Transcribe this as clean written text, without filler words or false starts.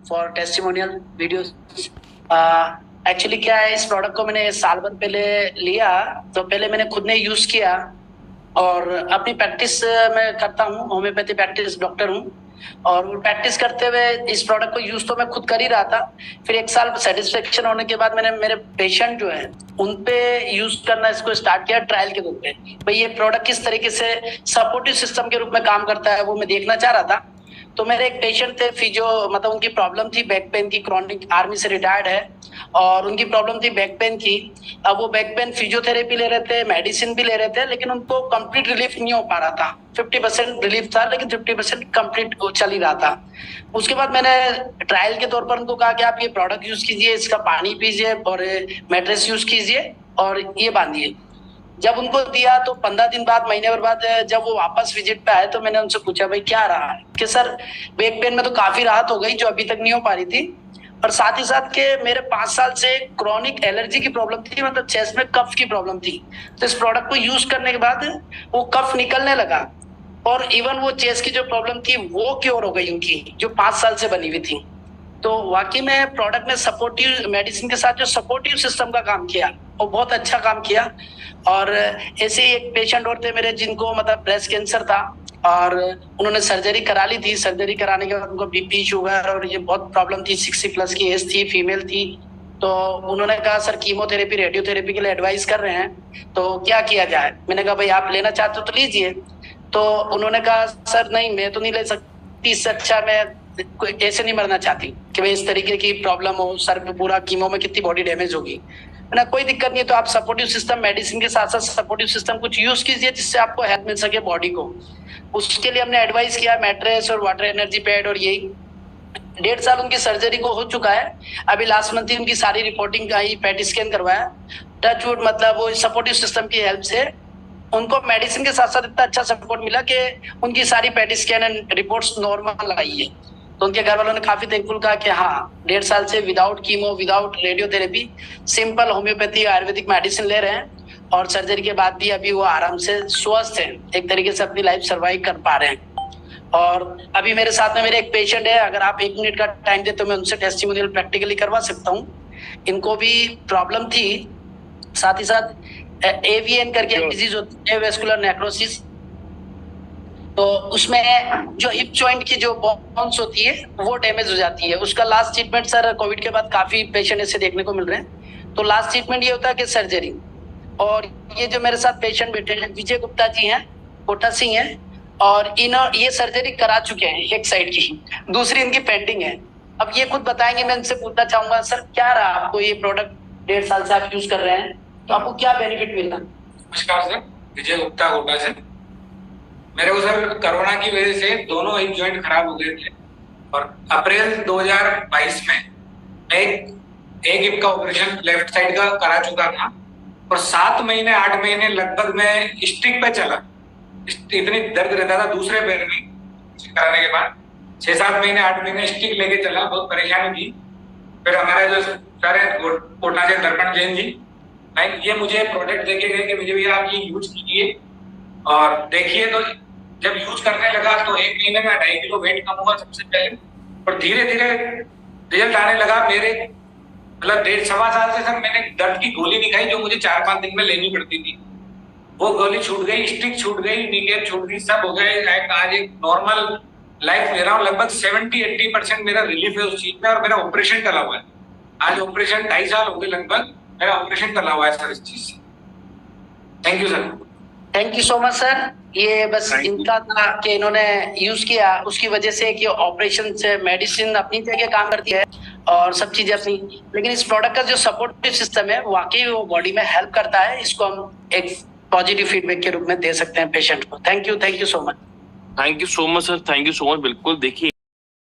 For testimonial videos. Actually क्या है, इस प्रोडक्ट को मैंने साल भर पहले लिया, तो पहले मैंने खुद ने यूज किया और अपनी प्रैक्टिस मैं करता हूँ, होम्योपैथी प्रैक्टिस डॉक्टर हूँ, और प्रैक्टिस करते हुए इस प्रोडक्ट को यूज तो मैं खुद कर ही रहा था। फिर एक साल सेटिस्फेक्शन होने के बाद मैंने मेरे पेशेंट जो है उन पे यूज करना इसको स्टार्ट किया ट्रायल के रूप में। भाई ये प्रोडक्ट किस तरीके से सपोर्टिव सिस्टम के रूप में काम करता है वो मैं देखना चाह रहा था। तो मेरे एक पेशेंट थे फिजियो, मतलब उनकी प्रॉब्लम थी बैक पेन की, क्रॉनिक, आर्मी से रिटायर्ड है और उनकी प्रॉब्लम थी बैक पेन की। अब वो बैक पेन फिजियोथेरेपी ले रहे थे, मेडिसिन भी ले रहे थे, लेकिन उनको कंप्लीट रिलीफ नहीं हो पा रहा था। 50% रिलीफ था लेकिन 50% कंप्लीट चल ही रहा था। उसके बाद मैंने ट्रायल के तौर पर उनको कहा कि आप ये प्रोडक्ट यूज कीजिए, इसका पानी पीजिए और मैट्रेस यूज कीजिए और ये बांधिए। जब उनको दिया तो 15 दिन बाद, महीने भर बाद जब वो वापस विजिट पे आए तो मैंने उनसे पूछा भाई क्या रहा है, कि सर बैक पेन में तो काफी राहत हो गई जो अभी तक नहीं हो पा रही थी, और साथ ही साथ के मेरे 5 साल से क्रॉनिक एलर्जी की प्रॉब्लम थी, मतलब चेस्ट में कफ की प्रॉब्लम थी। तो इस प्रोडक्ट को यूज करने के बाद वो कफ निकलने लगा और इवन वो चेस्ट की जो प्रॉब्लम थी वो क्योर हो गई उनकी, जो 5 साल से बनी हुई थी। तो वाकई में प्रोडक्ट ने सपोर्टिव मेडिसिन के साथ जो सपोर्टिव सिस्टम का काम किया वो बहुत अच्छा काम किया। और ऐसे ही एक पेशेंट और थे मेरे जिनको मतलब ब्रेस्ट कैंसर था और उन्होंने सर्जरी करा ली थी। सर्जरी कराने के बाद उनको बीपी, शुगर और ये बहुत प्रॉब्लम थी, 60+ की एज थी, फीमेल थी। तो उन्होंने कहा सर कीमोथेरेपी, रेडियोथेरेपी के लिए एडवाइस कर रहे हैं, तो क्या किया जाए। मैंने कहा भाई आप लेना चाहते हो तो लीजिए। तो उन्होंने कहा सर नहीं मैं तो नहीं ले सकती, इससे अच्छा मैं ऐसे नहीं मरना चाहती कि भाई इस तरीके की प्रॉब्लम हो, सर पे पूरा कीमो में कितनी बॉडी डैमेज होगी। ना कोई दिक्कत नहीं है, तो आप सपोर्टिव सिस्टम, मेडिसिन के साथ साथ सपोर्टिव सिस्टम कुछ यूज कीजिए जिससे आपको हेल्प मिल सके बॉडी को। उसके लिए हमने एडवाइस किया मैट्रेस और वाटर एनर्जी पैड, और यही 1.5 साल उनकी सर्जरी को हो चुका है। अभी लास्ट मंथ ही उनकी सारी रिपोर्टिंग आई, पेट स्कैन करवाया। टचवुड, मतलब वो सपोर्टिव सिस्टम की हेल्प से उनको मेडिसिन के साथ साथ इतना अच्छा सपोर्ट मिला कि उनकी सारी PET scan and reports normal आई है। तो उनके घर वालों ने काफी थैंकफुल कहा कि हाँ 1.5 साल से without chemo, without radiotherapy, simple homeopathy Ayurvedic medicine ले रहे हैं और सर्जरी के बाद भी अभी वो आराम से स्वस्थ हैं, एक तरीके से अपनी लाइफ सर्वाइव कर पा रहे हैं। और अभी मेरे साथ में मेरे एक पेशेंट है, अगर आप 1 मिनट का टाइम दे तो मैं उनसे टेस्टिमोनियल प्रैक्टिकली करवा सकता हूँ। इनको भी प्रॉब्लम थी, साथ ही साथ एवीएन करके डिजीज होती है, वेस्कुलर नेक्रोसिस। तो उसमें जो हिप जॉइंट की जो बोन्स होती है वो डैमेज हो जाती है। उसका लास्ट ट्रीटमेंट सर कोविड के बाद काफी पेशेंट ऐसे देखने को मिल रहे हैं, तो लास्ट ट्रीटमेंट ये होता है कि सर्जरी। और ये जो मेरे साथ पेशेंट बैठे हैं विजय गुप्ता जी हैं, कोटा सिंह हैं, और ये सर्जरी करा चुके हैं एक साइड की, दूसरी इनकी पेंडिंग है। अब ये खुद बताएंगे, मैं इनसे पूछना चाहूंगा सर क्या रहा आपको, ये प्रोडक्ट 1.5 साल से आप यूज कर रहे हैं तो आपको क्या बेनिफिट मिला। नमस्कार सर, विजय गुप्ता कोटा से। मेरे को सर कोरोना की वजह से दोनों हिप जॉइंट खराब हो गए थे और अप्रैल 2022 में मैं एक हिप का ऑपरेशन लेफ्ट साइड का करा चुका था और 7 महीने 8 महीने लगभग मैं स्टिक पे चला। इतनी दर्द रहता था दूसरे पैर में कराने के बाद, 6-7 महीने 8 महीने स्टिक लेके चला, बहुत परेशानी थी। फिर हमारे जो सर है कोटा से दर्पण जैन जी, ये मुझे प्रोडक्ट देके गए कि मुझे भैया आप ये यूज कीजिए और देखिए। तो जब यूज करने लगा तो 1 महीने में 2.5 किलो वेट कम हुआ सबसे पहले, और धीरे धीरे रिजल्ट आने लगा। मेरे मतलब 1.5-1.25 साल से सर मैंने दर्द की गोली नहीं खाई जो मुझे 4-5 दिन में लेनी पड़ती थी। वो गोली छूट गई, स्टिक छूट गई, नीकेप छूट गई, सब हो गए। आज एक नॉर्मल लाइफ ले रहा हूँ। लगभग 70-80% मेरा रिलीफ है उस चीज में, और मेरा ऑपरेशन टला हुआ है। आज ऑपरेशन 2.5 साल हो गए लगभग, मेरा ऑपरेशन टला हुआ है सर इस चीज से। Thank you sir. Thank you so much sir. ये बस इनका था कि इन्होंने यूज किया, उसकी वजह से कि ऑपरेशन से मेडिसिन अपनी जगह काम करती है और सब चीजें अपनी, लेकिन इस प्रोडक्ट का जो सपोर्टिव सिस्टम है वाकई वो बॉडी में हेल्प करता है। इसको हम एक पॉजिटिव फीडबैक के रूप में दे सकते हैं पेशेंट को। Thank you so much. Thank you so much sir, thank you so much. बिल्कुल देखिए